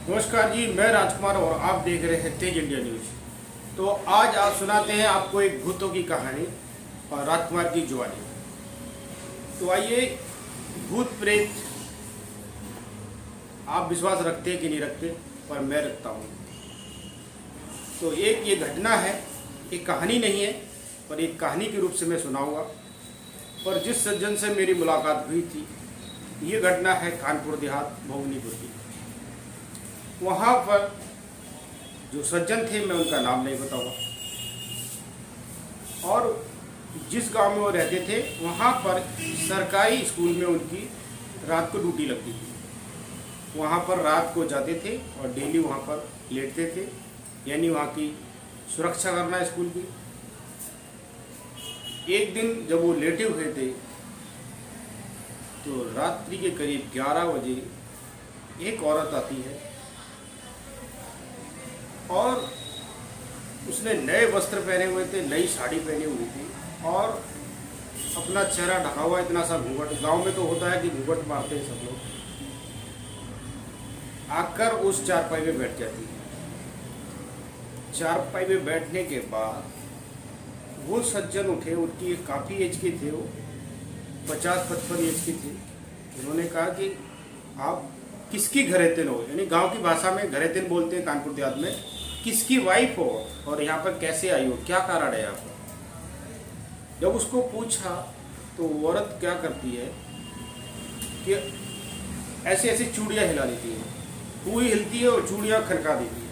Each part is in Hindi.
नमस्कार जी, मैं राजकुमार और आप देख रहे हैं तेज इंडिया न्यूज। तो आज आप सुनाते हैं आपको एक भूतों की कहानी और राजकुमार की जुबानी। तो आइए, भूत प्रेत आप विश्वास रखते हैं कि नहीं रखते, पर मैं रखता हूँ। तो एक ये घटना है, एक कहानी नहीं है, पर एक कहानी के रूप से मैं सुनाऊंगा। पर जिस सज्जन से मेरी मुलाकात हुई थी, ये घटना है कानपुर देहात भोगनीपुर की। वहाँ पर जो सज्जन थे, मैं उनका नाम नहीं बताऊंगा, और जिस गांव में वो रहते थे वहाँ पर सरकारी स्कूल में उनकी रात को ड्यूटी लगती थी। वहाँ पर रात को जाते थे और डेली वहाँ पर लेटते थे, यानी वहाँ की सुरक्षा करना स्कूल की। एक दिन जब वो लेटे हुए थे तो रात्रि के करीब 11 बजे एक औरत आती है और उसने नए वस्त्र पहने हुए थे, नई साड़ी पहनी हुई थी और अपना चेहरा ढका हुआ, इतना सा घूंघट। गांव में तो होता है कि घूंघट मारते हैं सब लोग। आकर उस चारपाई में बैठ जाती है। चारपाई में बैठने के बाद वो सज्जन उठे, उनकी काफ़ी एज के थे, वो 50-55 एज के थे। उन्होंने कहा कि आप किसकी घरेतिन हो, यानी गांव की भाषा में घरेतिन बोलते हैं कानपुर देहात में, किसकी वाइफ हो और यहाँ पर कैसे आई हो, क्या कारण है यहाँ पर। जब उसको पूछा तो वो औरत क्या करती है कि ऐसे ऐसे चूड़ियाँ हिला देती है, पूरी हिलती है और चूड़ियाँ खनका देती है।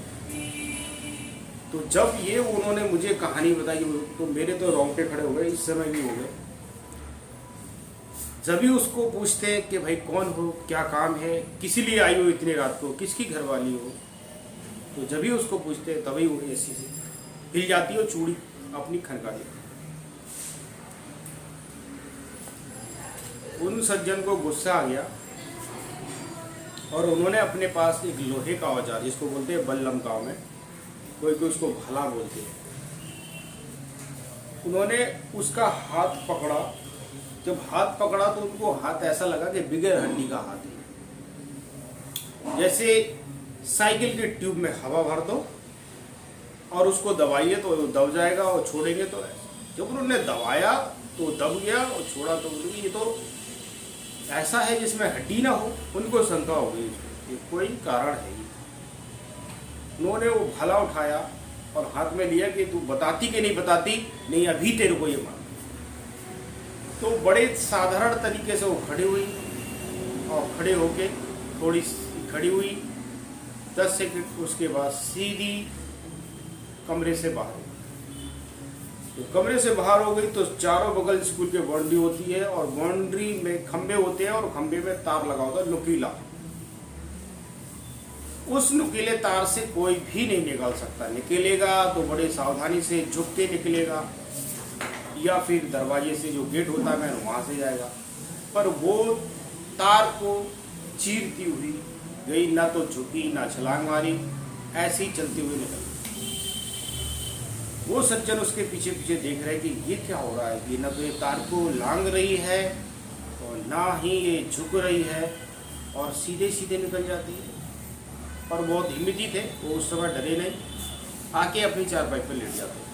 तो जब ये उन्होंने मुझे कहानी बताई तो मेरे तो रोंगटे खड़े हो गए, इस समय भी हो गए। जब भी उसको पूछते हैं कि भाई कौन हो, क्या काम है, किस लिए आई हो इतनी रात को, किसकी घरवाली हो, तो जब भी उसको पूछते हैं तभी वो ऐसी से हिल जाती है, चूड़ी अपनी खनका देती है। उन सज्जन को गुस्सा आ गया और उन्होंने अपने पास एक लोहे का औजार, जिसको बोलते हैं बल्लम गाँव में, कोई कोई उसको भला बोलते हैं, उन्होंने उसका हाथ पकड़ा। जब हाथ पकड़ा तो उनको हाथ ऐसा लगा कि बिगैर हड्डी का हाथ है, जैसे साइकिल के ट्यूब में हवा भर दो और उसको दबाइए तो दब जाएगा और छोड़ेंगे तो। जब उन्होंने दबाया तो दब गया और छोड़ा तो ये तो ऐसा है जिसमें हड्डी ना हो। उनको शंका हो गई, ये कोई कारण है। उन्होंने वो भाला उठाया और हाथ में लिया कि तू बताती कि नहीं बताती, नहीं अभी तेरे को ये मार। तो बड़े साधारण तरीके से वो खड़ी हुई और खड़े होके थोड़ी खड़ी हुई, 10 सेकंड उसके बाद सीधी कमरे से बाहर हो गई। तो कमरे से बाहर हो गई तो चारों बगल स्कूल की बाउंड्री होती है और बाउंड्री में खंबे होते हैं और खंबे में तार लगा होता है नुकीला। उस नुकीले तार से कोई भी नहीं निकाल सकता। निकलेगा तो बड़े सावधानी से झुक के निकलेगा या फिर दरवाजे से जो गेट होता है वहाँ से जाएगा। पर वो तार को चीरती हुई गई, ना तो झुकी ना छलांग मारी, ऐसे ही चलती हुई निकल। वो सज्जन उसके पीछे पीछे देख रहे कि ये क्या हो रहा है, कि ना तो ये तार को लांग रही है और ना ही ये झुक रही है, और सीधे सीधे निकल जाती है। पर बहुत हिम्मती थे वो, उस समय डरे नहीं, आके अपनी चारपाई पर लेट जाते।